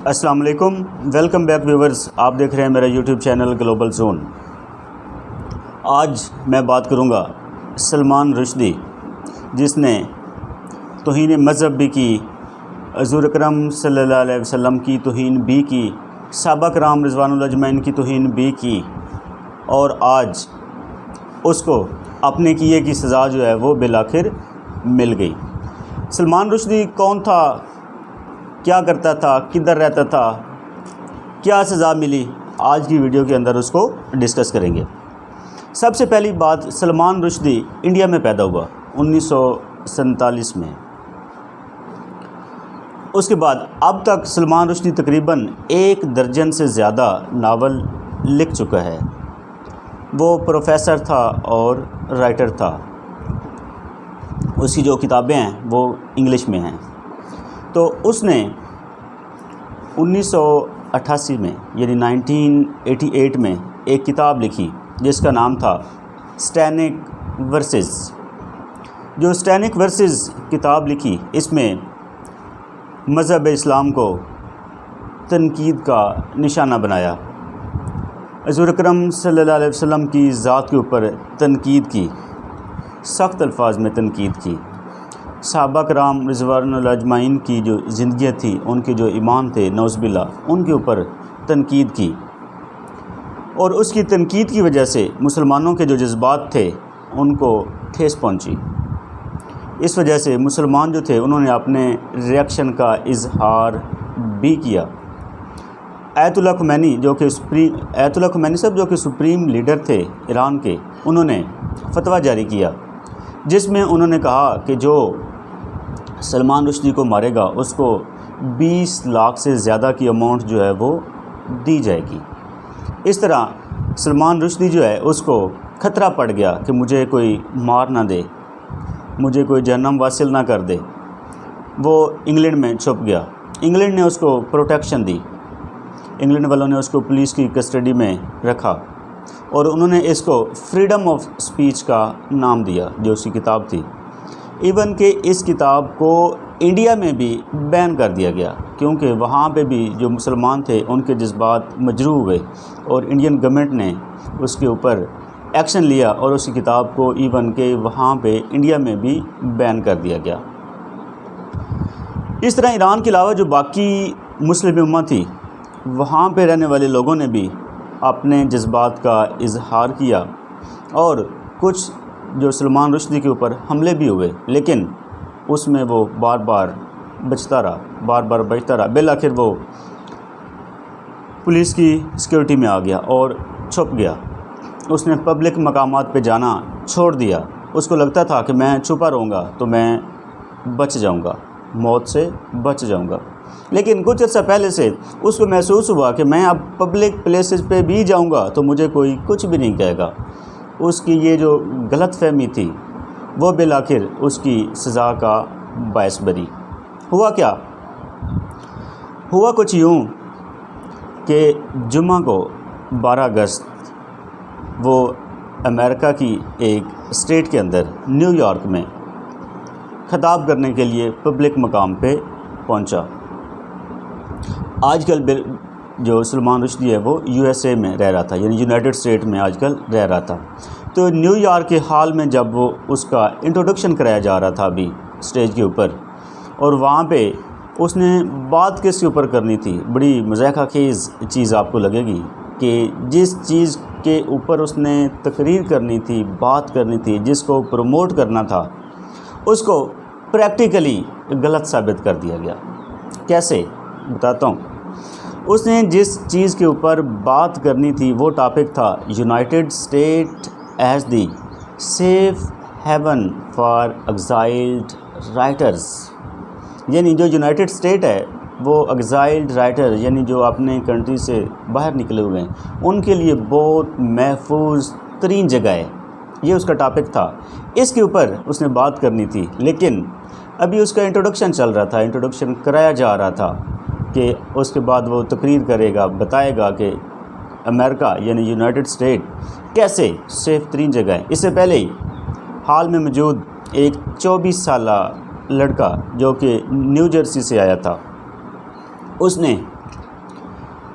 السلام علیکم، welcome back viewers, آپ دیکھ رہے ہیں میرا یوٹیوب چینل گلوبل زون۔ آج میں بات کروں گا سلمان رشدی، جس نے توہین مذہب بھی کی، حضور اکرم صلی اللہ علیہ وسلم کی توہین بھی کی، صحابہ کرام رضوان اللہ اجمعین کی توہین بھی کی، اور آج اس کو اپنے کیے کی سزا جو ہے وہ بالآخر مل گئی۔ سلمان رشدی کون تھا، کیا کرتا تھا، کدھر رہتا تھا، کیا سزا ملی، آج کی ویڈیو کے اندر اس کو ڈسکس کریں گے۔ سب سے پہلی بات، سلمان رشدی انڈیا میں پیدا ہوا 1947 میں۔ اس کے بعد اب تک سلمان رشدی تقریباً 1 درجن سے زیادہ ناول لکھ چکا ہے۔ وہ پروفیسر تھا اور رائٹر تھا۔ اس کی جو کتابیں ہیں وہ انگلش میں ہیں۔ تو اس نے 1988 میں یعنی 1988 میں ایک کتاب لکھی جس کا نام تھا سٹینک ورسز۔ جو سٹینک ورسز کتاب لکھی، اس میں مذہب اسلام کو تنقید کا نشانہ بنایا، حضور اکرم صلی اللہ علیہ وسلم کی ذات کے اوپر تنقید کی، سخت الفاظ میں تنقید کی، صحابہ کرام رضوان اللہ اجمعین کی جو زندگیاں تھی، ان کے جو ایمان تھے نعوذ باللہ، ان کے اوپر تنقید کی، اور اس کی تنقید کی وجہ سے مسلمانوں کے جو جذبات تھے ان کو ٹھیس پہنچی۔ اس وجہ سے مسلمان جو تھے انہوں نے اپنے ریئیکشن کا اظہار بھی کیا۔ آیت اللہ خمینی صاحب جو کہ سپریم لیڈر تھے ایران کے، انہوں نے فتویٰ جاری کیا جس میں انہوں نے کہا کہ جو سلمان رشدی کو مارے گا اس کو 20 لاکھ سے زیادہ کی اماؤنٹ جو ہے وہ دی جائے گی۔ اس طرح سلمان رشدی جو ہے اس کو خطرہ پڑ گیا کہ مجھے کوئی مار نہ دے، مجھے کوئی جہنم واصل نہ کر دے۔ وہ انگلینڈ میں چھپ گیا۔ انگلینڈ نے اس کو پروٹیکشن دی، انگلینڈ والوں نے اس کو پولیس کی کسٹڈی میں رکھا، اور انہوں نے اس کو فریڈم آف سپیچ کا نام دیا جو اس کی کتاب تھی۔ ایون کہ اس کتاب کو انڈیا میں بھی بین کر دیا گیا، کیونکہ وہاں پہ بھی جو مسلمان تھے ان کے جذبات مجروح ہوئے، اور انڈین گورنمنٹ نے اس کے اوپر ایکشن لیا اور اس کی کتاب کو ایون کہ وہاں پہ انڈیا میں بھی بین کر دیا گیا۔ اس طرح ایران کے علاوہ جو باقی مسلم امت تھی، وہاں پہ رہنے والے لوگوں نے بھی اپنے جذبات کا اظہار کیا، اور کچھ جو سلمان رشدی کے اوپر حملے بھی ہوئے، لیکن اس میں وہ بار بار بچتا رہا۔ بالآخر وہ پولیس کی سیکورٹی میں آ گیا اور چھپ گیا۔ اس نے پبلک مقامات پہ جانا چھوڑ دیا۔ اس کو لگتا تھا کہ میں چھپا رہوں گا تو میں بچ جاؤں گا، موت سے بچ جاؤں گا، لیکن کچھ عرصہ پہلے سے اس کو محسوس ہوا کہ میں اب پبلک پلیسز پہ بھی جاؤں گا تو مجھے کوئی کچھ بھی نہیں کہے گا۔ اس کی یہ جو غلط فہمی تھی وہ بالآخر اس کی سزا کا باعث بنی۔ ہوا کیا؟ ہوا کچھ یوں کہ جمعہ کو 12 اگست وہ امریکہ کی ایک اسٹیٹ کے اندر نیو یارک میں خطاب کرنے کے لیے پبلک مقام پہ پہنچا۔ آج کل جو سلمان رشدی ہے وہ USA میں رہ رہا تھا، یعنی یونائٹڈ اسٹیٹ میں آج کل رہ رہا تھا۔ تو نیو یارک کے ہال میں جب وہ اس کا انٹروڈکشن کرایا جا رہا تھا ابھی اسٹیج کے اوپر، اور وہاں پہ اس نے بات کس کے اوپر کرنی تھی، بڑی مضحکہ خیز چیز آپ کو لگے گی کہ جس چیز کے اوپر اس نے تقریر کرنی تھی، بات کرنی تھی، جس کو پروموٹ کرنا تھا، اس کو پریکٹیکلی غلط ثابت کر دیا گیا۔ کیسے؟ بتاتا ہوں۔ اس نے جس چیز کے اوپر بات کرنی تھی وہ ٹاپک تھا united state as the safe haven for exiled writers, یعنی جو یونائٹڈ اسٹیٹ ہے وہ ایگزائلڈ رائٹر یعنی جو اپنے کنٹری سے باہر نکلے ہوئے ہیں ان کے لیے بہت محفوظ ترین جگہ ہے۔ یہ اس کا ٹاپک تھا، اس کے اوپر اس نے بات کرنی تھی، لیکن ابھی اس کا انٹروڈکشن چل رہا تھا، انٹروڈکشن کرایا جا رہا تھا کہ اس کے بعد وہ تقریر کرے گا، بتائے گا کہ امریکہ یعنی یونائٹڈ اسٹیٹ کیسے سیف ترین جگہ ہے۔ اس سے پہلے ہی حال میں موجود ایک 24 سالہ لڑکا جو کہ نیو جرسی سے آیا تھا، اس نے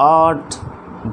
8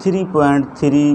$3.3